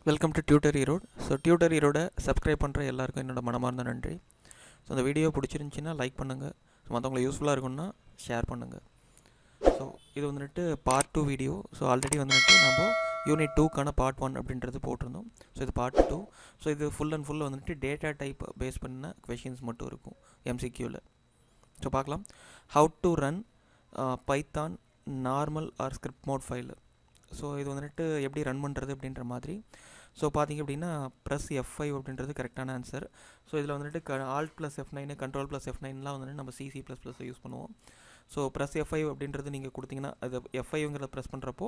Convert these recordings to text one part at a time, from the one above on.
Welcome to tutor Erode. So tutor ஈரோட subscribe பண்ணுற எல்லாருக்கும் என்னோட மனமார்ந்த நன்றி. ஸோ இந்த வீடியோ பிடிச்சிருந்துச்சின்னா லைக் பண்ணுங்கள். ஸோ மற்றவங்களுக்கு யூஸ்ஃபுல்லாக இருக்குன்னா ஷேர் பண்ணுங்கள். ஸோ இது வந்துட்டு பார்ட் 2 வீடியோ. ஸோ ஆல்ரெடி வந்துட்டு நம்ம UNIT2க்கான பார்ட் 1 அப்படின்றது போட்டிருந்தோம். ஸோ இது பார்ட் 2. ஸோ இது ஃபுல் அண்ட் ஃபுல் வந்துட்டு டேட்டா டைப் பேஸ் பண்ண கொஷின்ஸ் மட்டும் இருக்கும் MCQவில். ஸோ பார்க்கலாம். How to run python normal or script mode file. So இது வந்துட்டு எப்படி ரன் பண்ணுறது அப்படின்ற மாதிரி. ஸோ பார்த்திங்க அப்படின்னா ப்ரெஸ் F5 அப்படின்றது கரெக்டான ஆன்சர். ஸோ இதில் வந்துட்டு Alt + F9 கண்ட்ரோல் + F9லாம் வந்துட்டு நம்ம C++ யூஸ் பண்ணுவோம். ஸோ ப்ரெஸ் F5 அப்படின்றது நீங்கள் கொடுத்தீங்கன்னா அது F5ங்கிறத ப்ரெஸ் பண்ணுறப்போ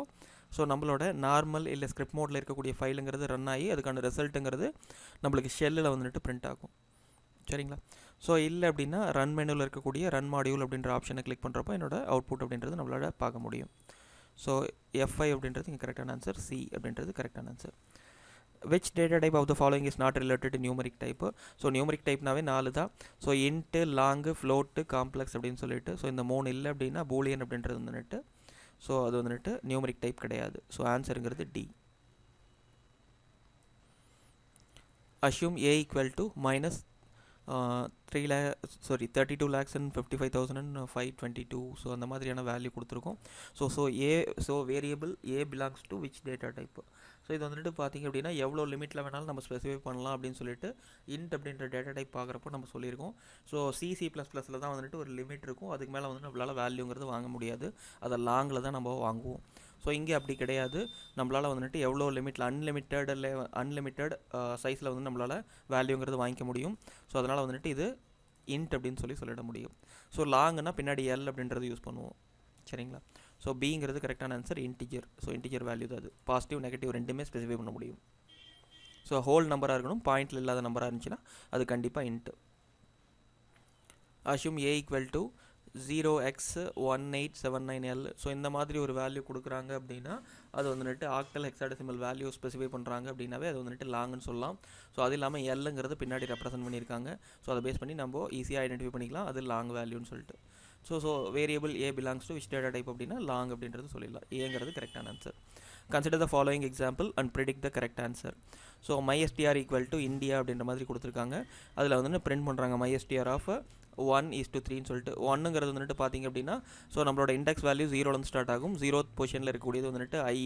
ஸோ நம்மளோட நார்மல் இல்லை ஸ்கிரிப்ட் மோடில் இருக்கக்கூடிய ஃபைலுங்கிறது ரன் ஆகி அதுக்கான ரிசல்ட்டுங்கிறது நம்மளுக்கு ஷெல்லில் வந்துட்டு பிரிண்ட் ஆகும். சரிங்களா? ஸோ இல்லை அப்படின்னா ரன் மெனுவில் இருக்கக்கூடிய ரன் மாடியூல் அப்படின்ற ஆப்ஷனை கிளிக் பண்ணுறப்போ என்னோட அவுட்புட் அப்படின்றது நம்மளால் பார்க்க முடியும். ஸோ F5 அப்படின்றது இங்கே கரெக்டான ஆன்சர். C அப்படின்றது கரெக்டான answer. which data type of the following is not related to numeric type. So numeric டைப்னாவே 4 தான். So int, long, float, complex அப்படின்னு சொல்லிட்டு ஸோ இந்த 3 இல்லை அப்படின்னா பூலியன் அப்படின்றது வந்துட்டு ஸோ அது வந்துட்டு நியூமரிக் டைப் கிடையாது. ஸோ ஆன்சருங்கிறது D. assume A equal to minus 32,55,522. So அந்த மாதிரியான வேல்யூ கொடுத்துருக்கோம். So variable A belongs to which data type. So இது வந்துட்டு பார்த்திங்க அப்படின்னா எவ்வளோ லிமிட்டில் வேணாலும் நம்ம ஸ்பெசிஃபை பண்ணலாம் அப்படின்னு சொல்லிட்டு இன்ட் அப்படின்ற டேட்டா டைப் பார்க்குறப்போ நம்ம சொல்லியிருக்கோம். ஸோ C++ல் தான் வந்துட்டு ஒரு லிமிட் இருக்கும். அதுக்கு மேலே வந்து நம்மளால் வேல்யூங்கிறது வாங்க முடியாது. அதை லாங்கில் தான் நம்ம வாங்குவோம். ஸோ இங்கே அப்படி கிடையாது. நம்மளால் வந்துட்டு எவ்வளோ லிமிட்டில் அன்லிமிட்டட் சைஸில் வந்து நம்மளால் வேல்யூங்கிறது வாங்கிக்க முடியும். ஸோ அதனால் வந்துட்டு இது இன்ட் அப்படின்னு சொல்லிட முடியும். ஸோ லாங்குனா பின்னாடி L அப்படின்றது யூஸ் பண்ணுவோம். சரிங்களா? ஸோ பிங்கிறது கரெக்டான answer. Integer. So integer value தான் அது. பாசிட்டிவ் நெகட்டிவ் ரெண்டுமே ஸ்பெசிஃபை பண்ண முடியும். ஸோ ஹோல் நம்பராக இருக்கணும். பாயிண்டில் இல்லாத நம்பராக இருந்துச்சுன்னா அது கண்டிப்பாக into. assume A equal to 0x1879L. So இந்த மாதிரி ஒரு வேல்யூ கொடுக்குறாங்க அப்படின்னா அது வந்துட்டு ஆக்டல் ஹெக்ஸாடெசிமல் வேல்யூ ஸ்பெசிஃபை பண்ணுறாங்க அப்படின்னாவே அது வந்துட்டு லாங்குன்னு சொல்லலாம். ஸோ அது இல்லாமல் Lங்கிறது பின்னாடி ரெப்ரசென்ட் பண்ணியிருக்காங்க. ஸோ அதை பேஸ் பண்ணி நம்ம ஈஸியாக ஐடென்டிஃபை பண்ணிக்கலாம் அது லாங் வேல்யூன்னு சொல்லிட்டு. So variable A belongs to which data type அப்படின்னா லாங் அப்படின்றது சொல்லிடலாம். ஏங்கிறது கரெக்டான answer. Consider the following example and predict the correct answer. So MyStr equal to India அப்படின்ற மாதிரி கொடுத்துருக்காங்க. அதில் வந்து பிரிண்ட் பண்ணுறாங்க MyStr of 1:3ன்னு சொல்லிட்டு. 1ங்கிறது வந்துட்டு பார்த்திங்க அப்படின்னா ஸோ நம்மளோட இண்டெக்ஸ் வேல்யூ 0லேருந்து ஸ்டார்ட் ஆகும். 0th பொசிஷனில் இருக்கக்கூடியது வந்துட்டு I,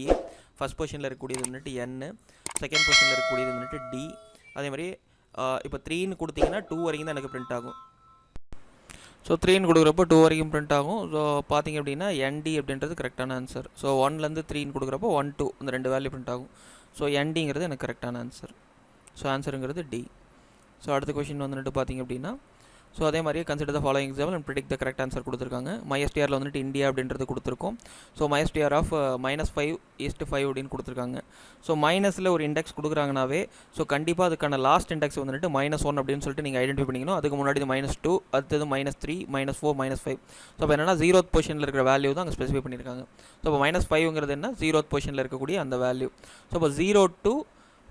ஃபஸ்ட் பொசிஷனில் இருக்கக்கூடியது வந்துட்டு N, செகண்ட் பொசிஷனில் இருக்கக்கூடியது வந்துட்டு D. அதே மாதிரி இப்போ 3ன்னு கொடுத்தீங்கன்னா 2 வரைக்கும் தான் எனக்கு பிரிண்ட் ஆகும். ஸோ 3ன்னு கொடுக்குறப்போ 2 வரைக்கும் பிரிண்ட் ஆகும். ஸோ பார்த்திங்க அப்படின்னா ND அப்படின்றது கரெக்டான ஆன்சர். ஸோ 1லேருந்து 3ன்னு கொடுக்குறப்போ 1, 2 இந்த 2 வேல்யூ பிரிண்ட் ஆகும். ஸோ NDங்கிறது எனக்கு கரெக்டான ஆன்சர். ஸோ ஆன்சருங்கிறது D. ஸோ அடுத்த கொஷின் வந்துட்டு பார்த்திங்க அப்படின்னா ஸோ அதே மாதிரியே consider the following example and predict the correct answer கொடுத்துருக்காங்க. MyStrல வந்துட்டு இந்தியா அப்படின்றது கொடுத்துருக்கோம். ஸோ MyStr of -5:5 அப்படின்னு கொடுத்துருக்காங்க. ஸோ மைனஸில் ஒரு இண்டெக்ஸ் கொடுக்குறாங்கனாவே ஸோ கண்டிப்பாக அதுக்கான லாஸ்ட் இண்டெக்ஸ் வந்துட்டு -1 அப்படின்னு சொல்லிட்டு நீங்கள் ஐடென்டிஃபை பண்ணிக்கணும். அதுக்கு முன்னாடி இது -2, அடுத்தது -3, -4, -5. ஸோ அப்போ என்னென்னா 0th பொசிஷனில் இருக்கிற வேல்யூ தான் அங்கே ஸ்பெசிஃபை பண்ணியிருக்காங்க. ஸோ இப்போ -5ங்கிறது என்ன 0th பொசிஷனில் இருக்கக்கூடிய அந்த வேல்யூ. ஸோ இப்போ 0 to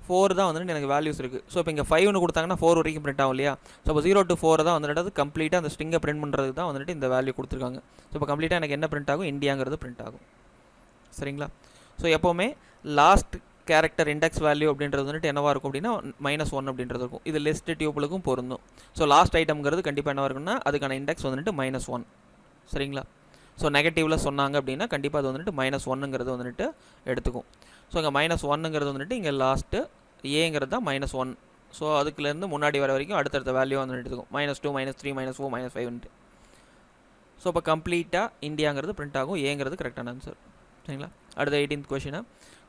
4 தான் வந்துட்டு எனக்கு வேல்யூஸ் இருக்குது. ஸோ இப்போ இங்கே 5ன்னு கொடுத்தாங்கன்னா 4 வரைக்கும் பிரிண்ட் ஆகும் இல்லையா? ஸோ இப்போ 0 to 4 தான் வந்துட்டு அது கம்ப்ளீட்டாக அந்த ஸ்ட்ரிங்கை பிரிண்ட் பண்ணுறது தான் வந்துட்டு இந்த வேல்யூ கொடுத்துருக்காங்க. ஸோ இப்போ கம்ப்ளீட்டாக எனக்கு என்ன பிரிண்ட் ஆகும்? இந்தியாங்கிறது பிரிண்ட் ஆகும். சரிங்களா? ஸோ எப்போவுமே லாஸ்ட் கேரக்டர் இண்டெக்ஸ் வேல்யூ அப்படின்றது வந்துட்டு என்னவாக இருக்கும் அப்படின்னா -1 அப்படின்றது இருக்கும். இது லிஸ்ட் டியூப்புளுக்கும் பொருந்தும். ஸோ லாஸ்ட் ஐட்டம்ங்கிறது கண்டிப்பாக என்னவாக இருக்குன்னா அதுக்கான இண்டெக்ஸ் வந்துட்டு -1. சரிங்களா? ஸோ நெகட்டிவில் சொன்னாங்க அப்படின்னா கண்டிப்பாக அது வந்துட்டு -1ங்கிறது வந்துட்டு எடுத்துக்கும். ஸோ இங்கே -1ங்கிறது வந்துட்டு இங்கே லாஸ்ட்டு ஏங்கிறது தான் -1. ஸோ அதுக்குலேருந்து முன்னாடி வர வரைக்கும் அடுத்தடுத்த வேல்யூ வந்துட்டு எடுத்துக்கும். -2, -3, -4, -5ன்ட்டு. ஸோ இப்போ கம்ப்ளீட்டாக இந்தியாங்கிறது பிரிண்ட் ஆகும். ஏங்கிறது கரெக்டான ஆன்சர். சரிங்களா? அடுத்த 18th கொஷினை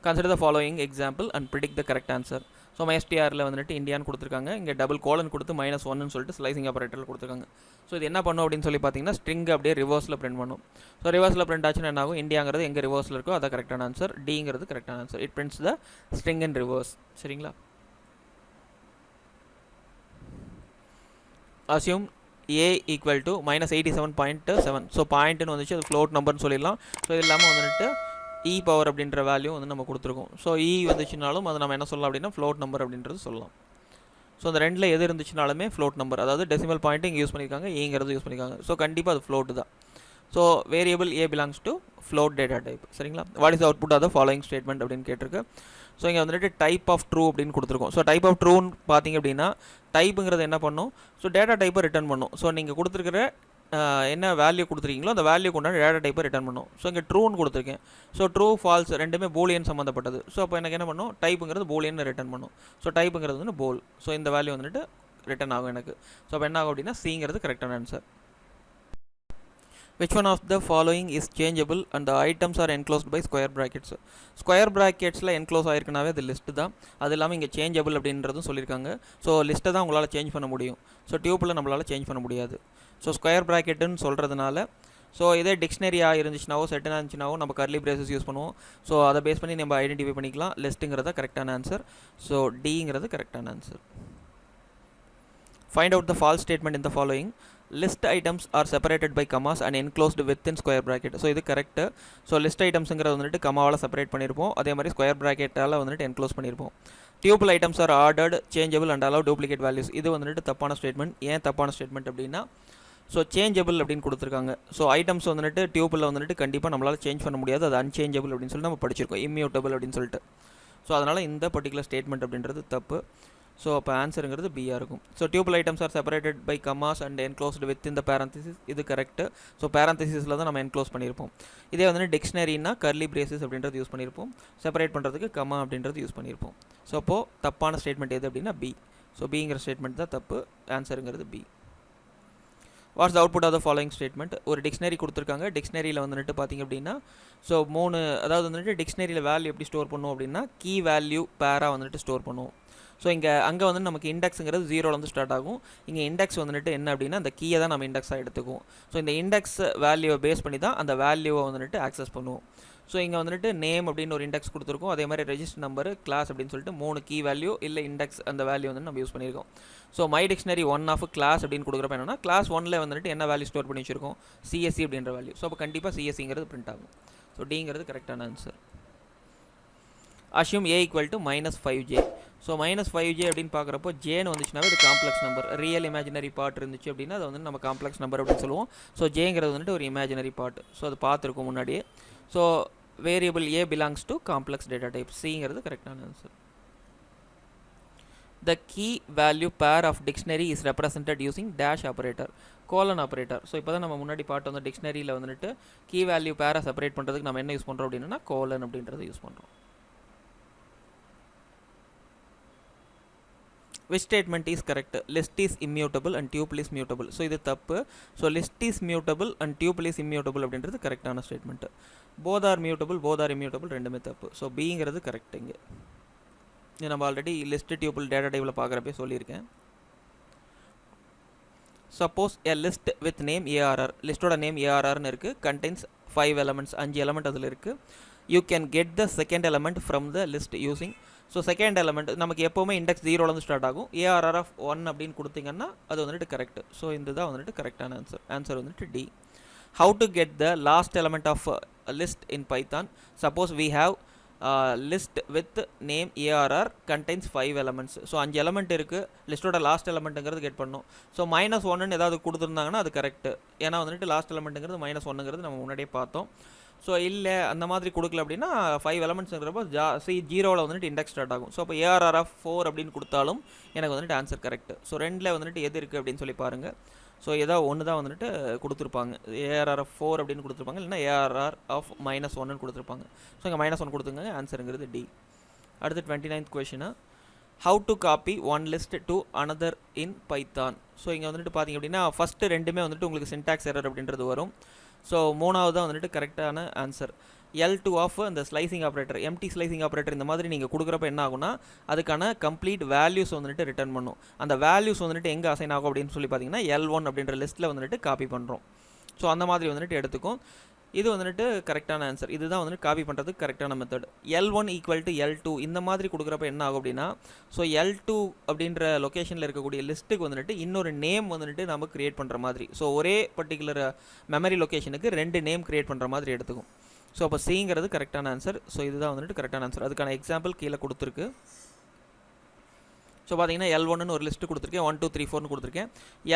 consider the following example and predict the correct answer. So MyStrல வந்துட்டு இந்தியான்னு கொடுத்துருக்காங்க. இங்கே டபுள் கோலன் கொடுத்து -1ன்னு சொல்லிட்டு ஸ்லைசிங் ஆப்பரேட்டரில் கொடுத்துருக்காங்க. ஸோ இது என்ன பண்ணும் அப்படின்னு சொல்லி பார்த்தீங்கன்னா ஸ்ட்ரிங் அப்படியே ரிவர்ஸில் பிரிண்ட் பண்ணும். ஸோ ரிவர்ஸில் பிரிண்ட் ஆச்சுன்னா என்ன ஆகும்? இந்தியாங்கிறது எங்கே ரிவர்ஸில் இருக்கோ அதான் கரெக்டான ஆன்சர். Dங்கிறது கரெக்டான answer. It prints the string in reverse. சரிங்களா? assume A equal to -87.7. So பாயிண்ட்டுன்னு வந்துச்சு அது ஃப்ளோட் நம்பர்னு சொல்லிடலாம். ஸோ இது இல்லாமல் வந்துட்டு E பவர் அப்படின்ற வேல்யூ வந்து நம்ம கொடுத்துருக்கோம். ஸோ E வந்துச்சுனாலும் அதை நம்ம என்ன சொல்லலாம் அப்படின்னா ஃப்ளோட் நம்பர் அப்படின்றது சொல்லலாம். ஸோ அந்த ரெண்டில் எது இருந்துச்சுனாலுமே ஃப்ளோட் நம்பர், அதாவது டெசிமல் பாயிண்ட்டு இங்கே யூஸ் பண்ணியிருக்காங்க, ஏங்கிறது யூஸ் பண்ணியிருக்காங்க. ஸோ கண்டிப்பாக அது ஃப்ளோட் தான். So variable A belongs to float data type. சரிங்களா? What is output of the following statement அப்படின்னு கேட்டிருக்கு. ஸோ இங்கே வந்துட்டு டைப் ஆஃப் ட்ரூ அப்படின்னு கொடுத்துருக்கோம். ஸோ டைப் ஆஃப் ட்ரூன்னு பார்த்தீங்க அப்படின்னா டைப்புங்கிறது என்ன பண்ணும், ஸோ டேட்டா டைப்பை ரிட்டர்ன் பண்ணும். ஸோ நீங்கள் கொடுத்துருக்கிற என்ன வேல்யூ கொடுத்துருக்கீங்களோ அந்த வேல்யூ கொண்டாந்து டேட்டா டைப்பை ரிட்டர்ன் பண்ணும். ஸோ இங்கே ட்ரூன்னு கொடுத்துருக்கேன். ஸோ ட்ரூ ஃபால்ஸ் ரெண்டுமே பூலியன் சம்மந்தப்பட்டது. ஸோ அப்போ எனக்கு என்ன பண்ணும், டைப்புங்கிறது பூலியன் ரிட்டர்ன் பண்ணும். ஸோ டைப்புங்கிறது வந்து போல். ஸோ இந்த வேல்யூ வந்துட்டு ரிட்டர்ன் ஆகும் எனக்கு. ஸோ அப்போ என்ன ஆகும் அப்படின்னா சிங்கிறது கரெக்டான answer. Which one of the following is changeable and the items are enclosed by square brackets? Square ப்ராக்கெட்ஸில் என்க்ளோஸ் ஆயிருக்குனாவே அது லிஸ்ட்டு தான். அது இல்லாமல் இங்கே சேஞ்சபிள் அப்படின்றதும் சொல்லியிருக்காங்க. ஸோ லிஸ்ட்டை தான் உங்களால் சேஞ்ச் பண்ண முடியும். ஸோ டியூப்பில் நம்மளால் சேஞ்ச் பண்ண முடியாது. ஸோ ஸ்கொயர் ப்ராக்கெட்டுன்னு சொல்கிறதுனால ஸோ இதே டிக்ஷனரியாக இருந்துச்சுனாவோ செட்டுனா இருந்துச்சுனாவோ நம்ம கர்லி பிரேசஸ் யூஸ் பண்ணுவோம். ஸோ அதை பேஸ் பண்ணி நம்ம ஐடென்டிஃபை பண்ணிக்கலாம். லிஸ்ட்டுங்கிறத கரெக்டான ஆன்சர். ஸோ டிங்கிறது கரெக்டான answer. Find out the false statement in the following. List items are separated by commas and enclosed within square bracket. So இது கரெக்டு. ஸோ லிஸ்ட் ஐட்டம்ஸுங்கிறது வந்துட்டு கமாவால் separate பண்ணியிருப்போம். அதே மாதிரி ஸ்கொயர் ப்ராக்கெட்டால் வந்துட்டு என்க்ளோஸ் பண்ணியிருப்போம். Tuple items are ordered changeable and allow duplicate values. இது வந்துட்டு தப்பான ஸ்டேட்மெண்ட். ஏன் தப்பான ஸ்டேட்மெண்ட் அப்படின்னா ஸோ சேஞ்சபிள் அப்படின்னு கொடுத்துருக்காங்க. ஸோ ஐட்டம்ஸ் வந்துட்டு டியூபில் வந்துட்டு கண்டிப்பாக நம்மளால் சேஞ்ச் பண்ண முடியாது. அது அன்சேஞ்சபிள் அப்படின்னு சொல்லிட்டு நம்ம படிச்சிருக்கோம். இம்மியூட்டபிள் அப்படின்னு சொல்லிட்டு. ஸோ அதனால் இந்த பர்டிகுலர் ஸ்டேட்மெண்ட் அப்படின்றது தப்பு. ஸோ அப்போ ஆன்சருங்கிறது பியாக இருக்கும். So tuple items are separated by commas and enclosed with இந்த பேரந்திசிஸ். இது கரெக்டு. ஸோ பேரந்திசிஸில் தான் நம்ம என்க்ளோஸ் பண்ணியிருப்போம். இதே வந்து டிக்ஷனரினா கர்லி பிரேசஸ் அப்படின்றது யூஸ் பண்ணியிருப்போம். செப்பரேட் பண்ணுறதுக்கு கமா அப்படின்றது யூஸ் பண்ணியிருப்போம். ஸோ அப்போது தப்பான ஸ்டேட்மெண்ட் எது அப்படின்னா பி. ஸோ பிங்கிற ஸ்டேட்மெண்ட் தான் தப்பு. ஆன்சருங்கிறது பி. What's the output of the following statement? ஒரு டிக்ஷனரி கொடுத்துருக்காங்க. டிக்ஷனரியில் வந்துட்டு பார்த்திங்க அப்படின்னா ஸோ 3 அதாவது வந்துட்டு டிக்ஷனரியில் வேல்யூ எப்படி ஸ்டோர் பண்ணுவோம் அப்படின்னா கீ வேல்யூ பேராக வந்துட்டு ஸ்டோர் பண்ணுவோம். ஸோ அங்கே வந்து நமக்கு இண்டெக்ஸுங்கிறது 0லேருந்து ஸ்டார்ட் ஆகும். இங்கே இண்டெக்ஸ் வந்துட்டு என்ன அப்படின்னா அந்த கீயை தான் நம்ம இண்டெக்ஸாக எடுத்துக்குவோம். ஸோ இந்த இண்டெக்ஸ் வேல்யூவை பேஸ் பண்ணி தான் அந்த வேல்யூவை வந்துட்டு ஆக்சஸ் பண்ணுவோம். ஸோ இங்கே வந்துட்டு நேம் அப்படின்னு ஒரு இண்டெக்ஸ் கொடுத்துருக்கோம். அதே மாதிரி ரெஜிஸ்டர் நம்பர் கிளாஸ் அப்படின்னு சொல்லிட்டு 3 கீ வேல்யூ இல்லை இண்டெக்ஸ் அந்த வேல்யூ வந்து நம்ம யூஸ் பண்ணியிருக்கோம். So my dictionary 1 of class அப்படின்னு கொடுக்குறப்ப என்னன்னா கிளாஸ் 1ல் வந்துட்டு என்ன வேல்யூ ஸ்டோர் பண்ணி வச்சிருக்கோம், சிஎஸ்சி அப்படின்ற வேல்யூ. ஸோ அப்போ கண்டிப்பாக சிஎஸ்சிங்கிறது பிரிண்ட் ஆகும். ஸோ டிங்கிறது கரெக்டான answer. Assume A equal to -5j. So -5j அப்படின்னு பார்க்குறப்போ ஜேன்னு வந்துச்சுனாவே இது complex number. Real imaginary part இருந்துச்சு அப்படின்னா அது வந்து நம்ம காம்ப்ளெக்ஸ் நம்பர் அப்படின்னு சொல்லுவோம். ஸோ ஜேங்கிறது வந்துட்டு ஒரு இமேஜினரி பார்ட். ஸோ அது பார்த்துருக்கோம் முன்னாடியே. So variable A belongs to complex data type. சிங்கிறது கரெக்டான ஆன்சர். The key value pair of dictionary is represented using dash operator, colon operator. So இப்போ தான் நம்ம முன்னாடி பார்ட் வந்து டிக்ஷனரியில் வந்துட்டு கீ வேல்யூ பேரை செப்பரேட் பண்ணுறதுக்கு நம்ம என்ன யூஸ் பண்ணுறோம் அப்படின்னா கோலன் அப்படின்றத யூஸ் பண்ணுறோம். Which statement is correct? List is immutable and tuple is mutable. So இது தப்பு. So list is mutable and tuple is immutable அப்படின்றது கரெக்டான statement. both are mutable, both are immutable ரெண்டுமே தப்பு. ஸோ பிங்கிறது கரெக்ட். இங்கே இது நம்ம ஆல்ரெடி லிஸ்ட் டியூபிள் டேட்டா டைப்பில் பார்க்குறப்பே சொல்லியிருக்கேன். Suppose a list with name ARR. லிஸ்ட்டோட நேம் ஏஆர்ஆர்னு இருக்குது. கண்டெய்ன்ஸ் 5 எலமெண்ட்ஸ், 5 எலமெண்ட் அதில் இருக்குது. You can get the second element from the list using. So second element நமக்கு எப்போவுமே இண்டெக்ஸ் 0லேருந்து ஸ்டார்ட் ஆகும். ஏஆர்ஆர் ஆஃப் 1 அப்படின்னு கொடுத்தீங்கன்னா அது வந்துட்டு கரெக்ட். ஸோ இந்த தான் வந்துட்டு கரெக்டான ஆன்சர். ஆன்சர் வந்துட்டு D. How to get the last element of list in python? Suppose we have list with name ARR contains 5 elements. So 5 element இருக்குது. லிஸ்ட்டோட லாஸ்ட் எலமெண்ட்டுங்கிறது கெட் பண்ணணும். ஸோ -1ன்னு ஏதாவது கொடுத்துருந்தாங்கன்னா அது கரெக்ட். ஏன்னா வந்துட்டு லாஸ்ட் எலமெண்ட்டுங்கிறது -1ங்கிறது நம்ம முன்னாடியே பார்த்தோம். ஸோ இல்லை அந்த மாதிரி கொடுக்கல அப்படின்னா 5 எலமெண்ட்ஸுங்கிறப்போ 0ல் வந்துட்டு இண்டெக்ஸ் ஸ்டார்ட் ஆகும். ஸோ அப்போ ஏஆர்ஆர் ஆஃப் 4 அப்படின்னு கொடுத்தாலும் எனக்கு வந்துட்டு ஆன்சர் கரெக்ட். ஸோ 2ல் வந்துட்டு எது இருக்குது அப்படின்னு சொல்லி பாருங்கள். ஸோ ஏதாவது ஒன்று தான் வந்துட்டு கொடுத்துருப்பாங்க. ஏஆர்ஆர் ஆஃப் 4 அப்படின்னு கொடுத்துருப்பாங்க, இல்லைனா ஏஆர்ஆர் ஆஃப் -1ன்னு கொடுத்துருப்பாங்க. ஸோ இங்கே -1 கொடுத்துங்க. ஆன்சருங்கிறது டி. அடுத்து 29th கொஷினா, how to copy one list to another in Python? So இங்கே வந்துட்டு பார்த்திங்க அப்படின்னா ஃபஸ்ட்டு ரெண்டுமே வந்துட்டு உங்களுக்கு சின்டாக்ஸ் எரர் அப்படின்றது வரும். ஸோ 3வது தான் வந்துட்டு கரெக்டான ஆன்சர். L2 ஆஃப் அந்த slicing operator, empty slicing operator இந்த மாதிரி நீங்கள் கொடுக்குறப்ப என்ன ஆகும்னா அதுக்கான கம்ப்ளீட் வேல்யூஸ் வந்துட்டு ரிட்டர்ன் பண்ணும். அந்த வேல்யூஸ் வந்துட்டு எங்கே அசைன் ஆகும் அப்படின்னு சொல்லி பார்த்தீங்கன்னா L1 அப்படின்ற லிஸ்ட்டில் வந்துட்டு காப்பி பண்ணுறோம். ஸோ அந்த மாதிரி வந்துட்டு எடுத்துக்கும். இது வந்துட்டு கரெக்டான ஆன்சர். இதுதான் வந்துட்டு காப்பி பண்ணுறதுக்கு கரெக்டான method. L1 equal to L2 இந்த மாதிரி கொடுக்குறப்ப என்ன ஆகும் அப்படின்னா ஸோ L2 அப்படின்ற லொக்கேஷனில் இருக்கக்கூடிய லிஸ்ட்டுக்கு வந்துட்டு இன்னொரு நேம் வந்துட்டு நம்ம கிரியேட் பண்ணுற மாதிரி. ஸோ ஒரே பர்டிகுலர் மெமரி லொக்கேஷனுக்கு 2 நேம் கிரியேட் பண்ணுற மாதிரி எடுத்துக்கும். ஸோ அப்போ சிங்கிறது கரெக்டான ஆன்சர். ஸோ இதுதான் வந்துட்டு கரெக்டான ஆன்சர். அதுக்கான எக்ஸாம்பிள் கீழே கொடுத்துருக்கு. ஸோ பார்த்தீங்கன்னா L1ன்னு ஒரு லிஸ்ட்டு கொடுத்துருக்கேன், 1 2 3 4ன்னு கொடுத்துருக்கேன்.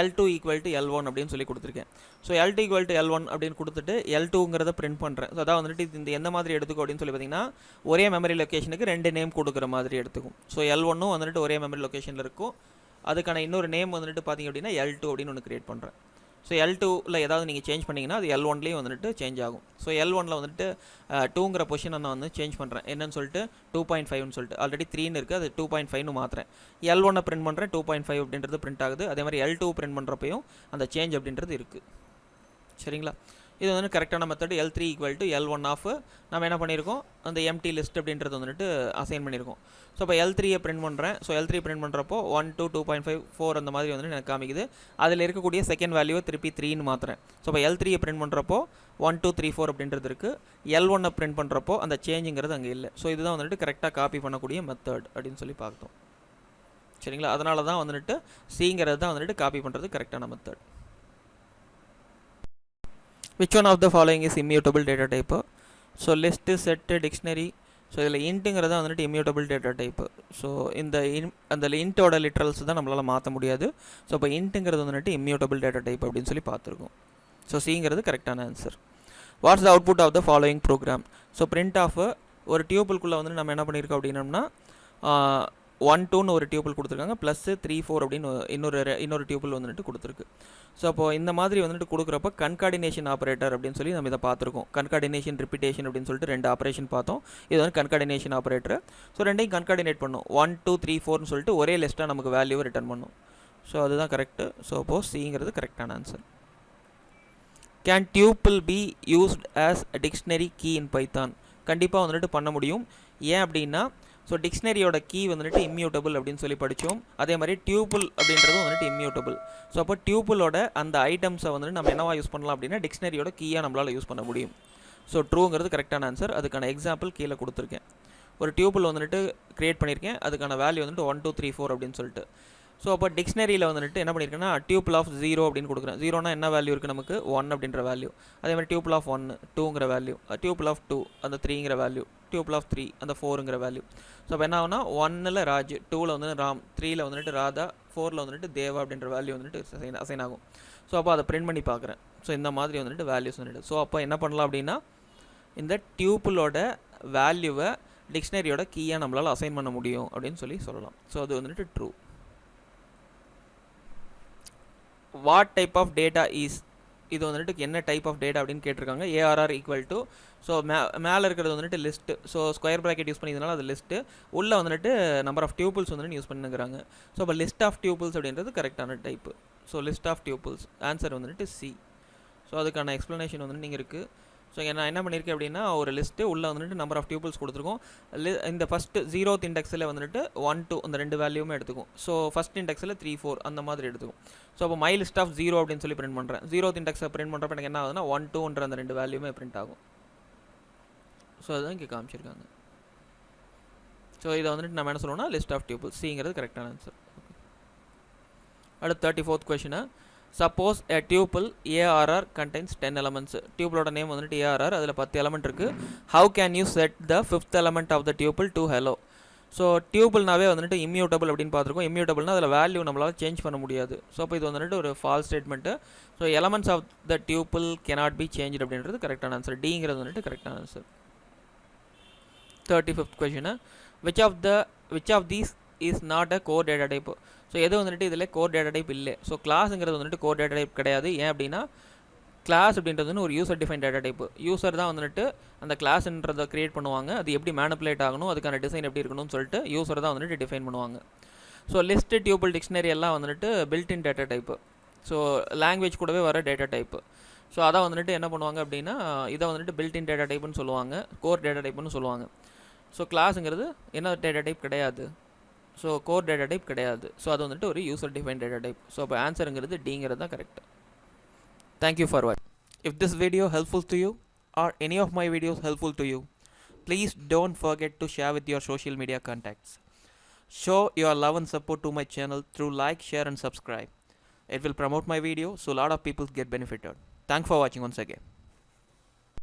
L2 ஈக்குவல் டு L1 அப்படின்னு சொல்லி கொடுத்துருக்கேன். So L2 equal to L1 அப்படின்னு கொடுத்துட்டு L2ங்கிறத பிரிண்ட் பண்ணுறேன். ஸோ அதான் வந்துட்டு இந்த எந்த மாதிரி எடுத்துக்கும் அப்படின்னு சொல்லி பார்த்தீங்கன்னா ஒரே மெமரி லொக்கேஷனுக்கு 2 நேம் கொடுக்குற மாதிரி எடுத்துக்கும். ஸோ L1ம் வந்துட்டு ஒரே மெமரி லொக்கேஷனில் இருக்கும். அதுக்கான இன்னொரு நேம் வந்துட்டு பார்த்தீங்க அப்படின்னா L2 அப்படின்னு ஒன்று கிரியேட் பண்ணுறேன். ஸோ L2ல ஏதாவது நீங்கள் சேஞ்ச் பண்ணிங்கன்னா அது L1லேயும் வந்துட்டு சேஞ்ச் ஆகும். ஸோ L1ல வந்துட்டு 2ங்கிற பொசிஷனை நான் வந்து சேஞ்ச் பண்ணுறேன். என்னன்னு சொல்லிட்டு 2.5ன்னு சொல்லிட்டு ஆல்ரெடி 3ன்னு இருக்குது, அது 2.5ன்னு மாற்றுறேன். L1 பிரிண்ட் பண்ணுறேன், 2.5 அப்படின்றது பிரிண்ட் ஆகுது. அதே மாதிரி L2 பிரிண்ட் பண்ணுறப்பையும் அந்த சேஞ்ச் அப்படின்றது இருக்குது. சரிங்களா? இது வந்து கரெக்டான method. L3 equal to L1 of நம்ம என்ன பண்ணியிருக்கோம், அந்த எம்டி லிஸ்ட் அப்படின்றது வந்துட்டு அசைன் பண்ணியிருக்கோம். ஸோ இப்போ L3யை பிரிண்ட் பண்ணுறேன். ஸோ L3 பிரிண்ட் பண்ணுறப்போ 1 2 2.5 4 அந்த மாதிரி வந்துட்டு எனக்கு காமிக்குது. அதில் இருக்கக்கூடிய செகண்ட் வேல்யூவை திருப்பி 3ன்னு மாற்றுறேன். ஸோ இப்போ L3யை பிரிண்ட் பண்ணுறப்போ 1 2 3 4 அப்படின்றது இருக்குது. L1 பிரிண்ட் பண்ணுறப்போ அந்த சேஞ்சுங்கிறது அங்கே இல்லை. ஸோ இதுதான் வந்துட்டு கரெக்டாக காப்பி பண்ணக்கூடிய மெத்தட் அப்படின்னு சொல்லி பார்த்தோம். சரிங்களா? அதனால தான் வந்துட்டு சிங்கிறது தான் வந்துட்டு காப்பி பண்ணுறது கரெக்டான method. Which one of the following is immutable data type? So list, set, dictionary. So இதில் இன்ட்டுங்கிறத வந்துட்டு இம்யூட்டபிள் டேட்டா டைப்பு. ஸோ அந்த இன்ட்டோட லிட்ரல்ஸ் தான் நம்மளால் மாற்ற முடியாது. ஸோ இப்போ இன்ட்டுங்கிறது வந்துட்டு இம்யூட்டபிள் டேட்டா டைப் அப்படின்னு சொல்லி பார்த்துருக்கோம். ஸோ சிங்கிறது கரெக்டான answer. What's the output of the following program? So print of ஒரு டியூபிள்குள்ளே வந்துட்டு நம்ம என்ன பண்ணியிருக்கோம் அப்படின்னம்னா 1 2ன்னு ஒரு டியூபிள் கொடுத்துருக்காங்க, ப்ளஸ் 3 4 அப்படின்னு இன்னொரு டியூபிள் வந்துட்டு கொடுத்துருக்கு. ஸோ அப்போது இந்த மாதிரி வந்துட்டு கொடுக்குறப்ப கன்கார்டினேஷன் ஆப்ரேட்டர் அப்படின்னு சொல்லி நம்ம இதை பார்த்துருக்கோம். கன்கார்டினேஷன் ரிப்பீட்டேஷன் அப்படின்னு சொல்லிட்டு 2 ஆப்ரேஷன் பார்த்தோம். இது வந்து கன்கார்டினேஷன் ஆப்ரேட்டர். ஸோ ரெண்டையும் கன்கார்டினேட் பண்ணும். 1 2 3 4ன்னு சொல்லிட்டு ஒரே லிஸ்ட்டாக நமக்கு வேல்யூவை ரிட்டர்ன் பண்ணும். ஸோ அதுதான் கரெக்டு. ஸோ அப்போது சிங்கிறது கரெக்டான answer. Can tuple be used as dictionary key in python? கண்டிப்பாக வந்துட்டு பண்ண முடியும். ஏன் அப்படின்னா ஸோ டிக்ஷனரியோட கீ வந்துட்டு இம்யூட்டபிள் அப்படின்னு சொல்லி படித்தோம். அதே மாதிரி டியூபிள் அப்படின்றதும் வந்துட்டு இம்யூட்டபிள். ஸோ அப்போ டியூபிளோட அந்த ஐட்டம்ஸை வந்துட்டு நம்ம என்னவா யூஸ் பண்ணலாம் அப்படின்னா டிக்ஷனரியோட கீயாக நம்மளால் யூஸ் பண்ண முடியும். ஸோ ட்ரூங்கிறது கரெக்டான ஆன்சர். அதுக்கான எக்ஸாம்பிள் கீழே கொடுத்துருக்கேன். ஒரு டியூபிள் வந்துட்டு கிரியேட் பண்ணியிருக்கேன். அதுக்கான வேல்யூ வந்துட்டு 1 2 3 4 அப்படின்னு சொல்லிட்டு. ஸோ அப்போ டிக்ஷனரியில் வந்துட்டு என்ன பண்ணியிருக்கேன்னா டியூபிள் ஆஃப் 0 அப்படின்னு கொடுக்குறேன். 0னா என்ன வேல்யூ இருக்குது நமக்கு? 1 அப்படின்ற வேல்யூ. அதே மாதிரி டியூபிள் ஆஃப் 1 2ங்கிற வேல்யூ, டியூபிள் ஆஃப் 2 அந்த 3ங்கிற வேல்யூ, டியூபிள் ஆஃப் 3 அந்த 4ங்கிற வேல்யூ. ஸோ அப்போ என்ன ஆகுனா 1ல் ராஜ், 2ல் வந்துட்டு ராம், 3ல் வந்துட்டு ராதா, 4ல் வந்துட்டு தேவா அப்படின்ற வேல்யூ வந்துட்டு அசைன் ஆகும். ஸோ அப்போ அதை பிரிண்ட் பண்ணி பார்க்குறேன். ஸோ இந்த மாதிரி வந்துட்டு வேல்யூஸ் வந்துட்டு. ஸோ அப்போ என்ன பண்ணலாம் அப்படின்னா இந்த டியூபிளோட வேல்யூவை டிக்ஷனரியோட கீயாக நம்மளால் அசைன் பண்ண முடியும் அப்படின்னு சொல்லலாம். ஸோ அது வந்துட்டு true. What type of data is? இது வந்துட்டு என்ன டைப் ஆஃப் டேட்டா அப்படின்னு கேட்டிருக்காங்க. ARR ஈக்குவல் டு ஸோ மேலே இருக்கிறது வந்துட்டு list. So square bracket use பண்ணியதுனால அது லிஸ்ட்டு. உள்ளே வந்துட்டு நம்பர் ஆஃப் டியூபிள்ஸ் வந்துட்டு யூஸ் பண்ணிக்கிறாங்க. ஸோ அப்போ லிஸ்ட் ஆஃப் டியூபிள்ஸ் அப்படின்றது கரெக்டான type. So list of tuples answer வந்துட்டு சி. ஸோ அதுக்கான எக்ஸ்ப்ளனேஷன் வந்துட்டு நீங்கள் இருக்குது. ஸோ நான் என்ன பண்ணியிருக்கேன் அப்படின்னா ஒரு லிஸ்ட்டு உள்ளே வந்துட்டு நம்பர் ஆஃப் டியூபிள்ஸ் கொடுத்துருக்கோம். இந்த ஃபஸ்ட்டு 0th இண்டெக்ஸில் வந்துட்டு 1 2 அந்த 2 வேல்யூமே எடுத்துக்கும். ஸோ ஃபஸ்ட் இண்டெக்ஸில் 3 4 அந்த மாதிரி எடுத்துக்கும். ஸோ அப்போ மை லிஸ்ட் ஆஃப் 0 அப்படின்னு சொல்லி பிரிண்ட் பண்ணுறேன். 0th இண்டெக்ஸை பிரிண்ட் பண்ணுறப்ப எனக்கு என்ன ஆகுதுன்னா 1 2ன்ற அந்த 2 வேல்யூமே பிரிண்ட் ஆகும். ஸோ அதுதான் இங்கே காமிச்சிருக்காங்க. ஸோ இதை வந்துட்டு நம்ம என்ன சொல்லுவோம்னா லிஸ்ட் ஆஃப் டியூபிள்ஸ். சிங்கிறது கரெக்டான ஆன்சர். அடுத்து 34th கொஷினை. Suppose a tuple ARR contains 10 elements. டியூபிளோட நேம் வந்துட்டு ARR, அதில் 10 எலமெண்ட் இருக்குது. How can you set the 5th element of the tuple to hello? So டியூபிள்னாவே வந்துட்டு இம்யூட்டபிள் அப்படின்னு பார்த்துருக்கோம். இம்யூட்டபிள்னா அதில் வேல்யூ நம்மளால் சேஞ்ச் பண்ண முடியாது. ஸோ அப்போ இது வந்துட்டு ஒரு false statement. So elements of the tuple cannot be changed அப்படின்றது கரெக்டான ஆன்சர். டிங்கிறது வந்துட்டு கரெக்டான ஆன்சர். 35th கொஷினை. which of these is not a core data type? So எது வந்துட்டு இதில் கோர் டேட்டா டைப் இல்லை. ஸோ கிளாஸுங்கிறது வந்துட்டு கோர் டேட்டா டைப் கிடையாது. ஏன் அப்படின்னா கிளாஸ் அப்படின்றது வந்து ஒரு user define data type. User தான் வந்துட்டு அந்த கிளாஸ்ன்றதை கிரியேட் பண்ணுவாங்க. அது எப்படி மேனிப்புலேட் ஆகணும், அதுக்கான டிசைன் எப்படி இருக்கணும்னு சொல்லிட்டு யூசர் தான் வந்துட்டு டிஃபைன் பண்ணுவாங்க. ஸோ லிஸ்ட்டு, டியூபிள், டிக்ஷனரி எல்லாம் வந்துட்டு built-in data type. So language கூடவே வர டேட்டா டைப்பு. ஸோ அதை வந்துட்டு என்ன பண்ணுவாங்க அப்படின்னா இதை வந்துட்டு பில்ட்-இன் டேட்டா டைப்புன்னு சொல்லுவாங்க, கோர் டேட்டா டைப்புன்னு சொல்லுவாங்க. ஸோ கிளாஸுங்கிறது என்ன டேட்டா டைப் கிடையாது. ஸோ கோர் டேட்டா டைப் கிடையாது. ஸோ அது வந்துட்டு ஒரு user define data type. So அப்போ ஆன்சருங்கிறது டிங்கிறது தான் கரெக்ட். தேங்க்யூ ஃபார் வாட்சிங். If this video helpful to you or any of my videos helpful to you, please don't forget to share with your social media contacts. Show your love and support to my channel through like, share and subscribe. It will promote my video so a lot of people get benefited. Thanks for watching once again.